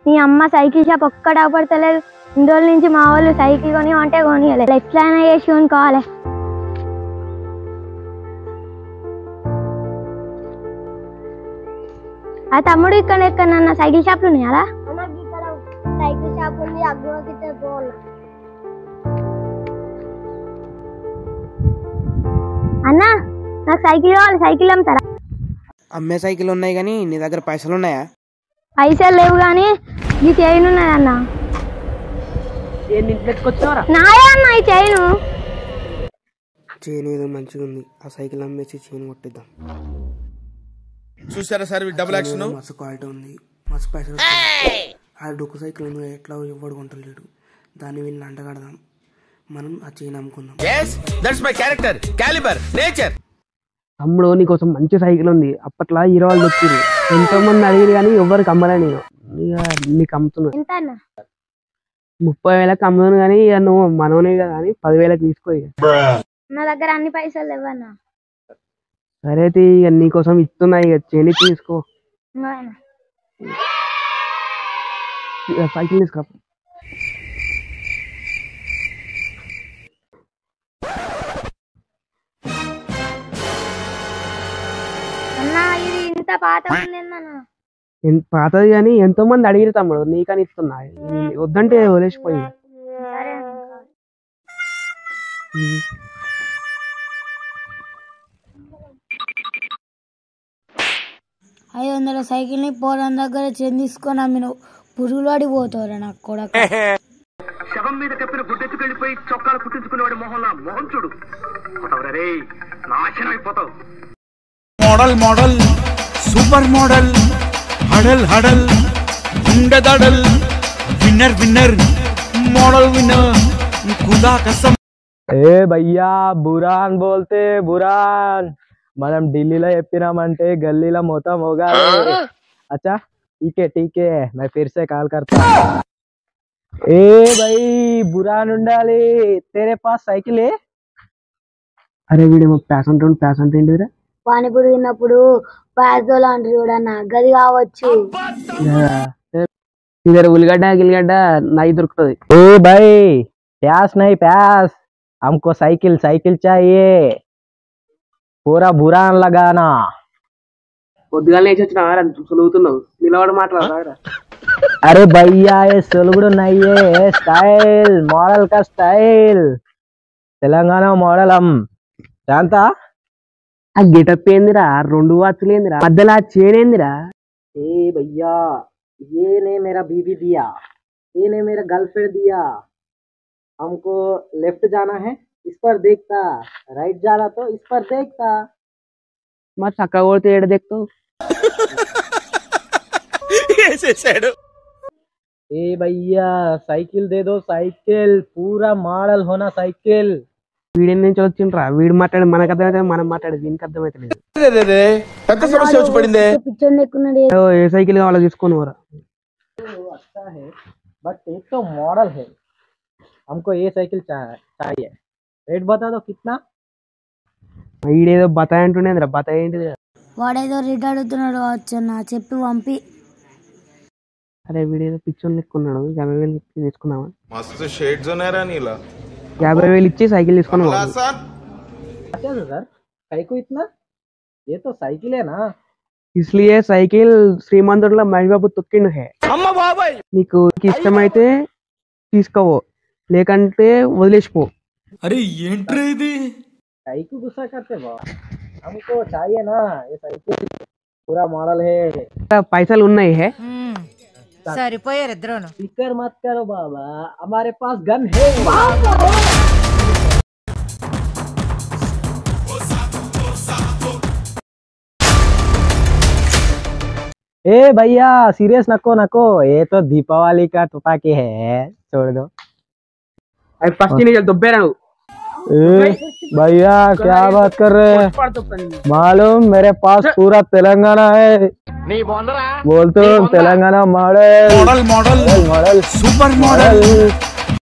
నీ అమ్మ cycle shop ఒక్కడ పడతలేదు. ఇన్ని రోజుల నుంచి మా వాళ్ళు సైకిల్ కొని అంటే కొనియలేదు. ఎట్లయినా చేసి కొనుక్కోవాలి. ఆ తమ్ముడు ఇక్కడ ఎక్కడన్నా సైకిల్ షాప్లు ఉన్నాయా? సైకిల్ షాప్ ఉంది. అన్నా నాకు సైకిల్ కావాలి. సైకిల్ అమ్ముతారా? అమ్మే సైకిల్ ఉన్నాయి కానీ నీ దగ్గర పైసలు ఉన్నాయా? పైసలు లేవు కానీ ఈ చైన్ ఉన్నది అన్న. నాయా అన్న ఈ చైను. చైన్ ఏదో మంచిగా ఉంది. ఆ సైకిల్ అమ్మేసి చైన్ కొట్టిద్దాం. చూసారా సార్ డబుల్ యాక్షన్. మస్తు క్వాలిటీ ఉంది. మస్తు పైసలు. ఆ డొక్కు సైకిల్ ఉంది ఎట్లా ఎవ్వడు కొంటలేడు. దాన్ని వీళ్ళని అంటగడదాం. మనం ఆ చైన్ అమ్ముకుందాం. తమ్ముడు నీకోసం మంచి సైకిల్ ఉంది. అప్పట్లో హీరో వాళ్ళు వచ్చారు. ఎంతో మంది అడిగారు కానీ ఎవరికి అమ్మలే. నేను నీకు అమ్ముతున్నా. 30,000కి అమ్ముతాను కానీ ఇక నువ్వు మనోనే కదా అని 10,000కి తీసుకో. నా దగ్గర అన్ని పైసలు లేవన్నా. సరే అయితే ఇక నీకోసం ఇస్తున్నా. ఇక చైన్ తీసుకో. సైకిల్ తీసుకో. పాతది కానీ ఎంతో మంది అడిగిరు తమ్ముడు. నీకని ఇస్తున్నా. వద్దంటే వదిలేసిపోయి. 500 సైకిల్ని పోరం దగ్గర చెందిసుకొని అమ్మిను. పురుగులు పడిపోతావురా నాకు కూడా. శవం మీద కప్పిన గుడ్డెత్తుకెళ్ళిపోయి చొక్కాలు కుట్టించుకునేవాడి మొహంలా మొహం చూడు. నాశనం అయిపోతావు. మోడల్ మోడల్ సూపర్ మోడల్ హడల్ హడల్ గుండె దడల్ విన్నర్ విన్నర్ మోడల్ విన్నర్ खुदा कसम. ఏ భయ్యా బురాన్ బోల్తే బురాన్. మనం ఢిల్లీలో చెప్పినామంటే గల్లీలో మొత్తం మోగాలి. అచ్చా ఠీకే ఠీకే मैं फिर से कॉल करता. ఏ భయ్ బురాన్ ఉండాలి. तेरे पास साइकिल है? అరే వీడేమో ప్యాసెంట్ ఏంటిరా? పానీపూరి తిన్నప్పుడు ప్యాజోలు అంటారు చూడన్న, గది కావచ్చు. ఇద్దర ఉల్లిగడ్డ గిల్లిగడ్డ నై దొరుకుతుంది. ఏ భాయ్ प्यास नहीं प्यास, हमको साइकिल चाहिए. पूरा बुरान लगाना. పొద్దుగా లేచి వచ్చిన సులుగుతున్నావు. నిలబడి మాట్లాడరా? अरे भैया ये सुलगुड़ नहीं है. स्टाइल मॉडल का स्टाइल తెలంగాణ మోడల్ हम जानता. ఆ గెటప్ ఏందిరా? 2 వాచ్లు ఏందిరా? మధ్యలో ఆ చైన్ ఏందిరా? ए भैया ये ने मेरा बीवी दिया, ये ने मेरा गर्लफ्रेंड दिया. हमको लेफ्ट जाना है, इस पर देखता. राइट जाना तो इस पर देखता. మరి చక్కగా కొడితే ఏడ देखतो. ए भैया साइकिल दे दो साइकिल. पूरा मॉडल होना साइकिल. వీడి నుంచి వచ్చిండ్రా. వీడు మాట్లాడి మనకు అర్థమైతే, మనం మాట్లాడేది దీనికి అర్థమైతలేదు. పెద్ద సమస్య వచ్చి పడిందే. ఏ సైకిల్ కావాలో తీసుకొని పోరా. अच्छा है बट एक तो मॉडल है. हमको ये साइकिल चाहिए. रेट बता दो कितना. వీడేదో బతాయి అంటుండేంద్రా. బతాయి ఏంటిది? వాడేదో రేట్ అడుగుతున్నాడు వచ్చన్న చెప్పి పంపి. అరే వీడేదో పిచ్చోని లెక్కున్నాడు. 50,000 ఇచ్చి తీసుకున్నావా? మస్తు షేడ్స్ ఉన్నారా నీలా. 50,000 ఇచ్చి సైకిల్ తీసుకున్నావా? अच्छा सर साइकिल इतना, ये तो साइकिल है ना. इसलिए సైకిల్ శ్రీమంతుడిలో మహేష్ బాబు తొక్కిండు హే. నీకు ఇష్టమైతే తీసుకోవో, లేకంటే వదిలేసిపో. అరే ఏంట్రా ఇది? साइकिल गुस्सा करते बाबा. हमको चाहिए ना ये साइकिल. पूरा मॉडल है. పైసలు ఉన్నాయి హే. సరిపోయారు ఇద్దరును. फिकर मत करो बाबा, हमारे पास गन है. ए भैया सीरियस नको, ये तो दीपावली का तुपाकी है, छोड़ दो. అవి ఫస్ట్ నీ దొబ్బేరా నువ్వు. भैया क्या बात कर रहे हैं? मालूम मेरे पास पूरा तेलंगाना है. बोलते Telangana model model model model super model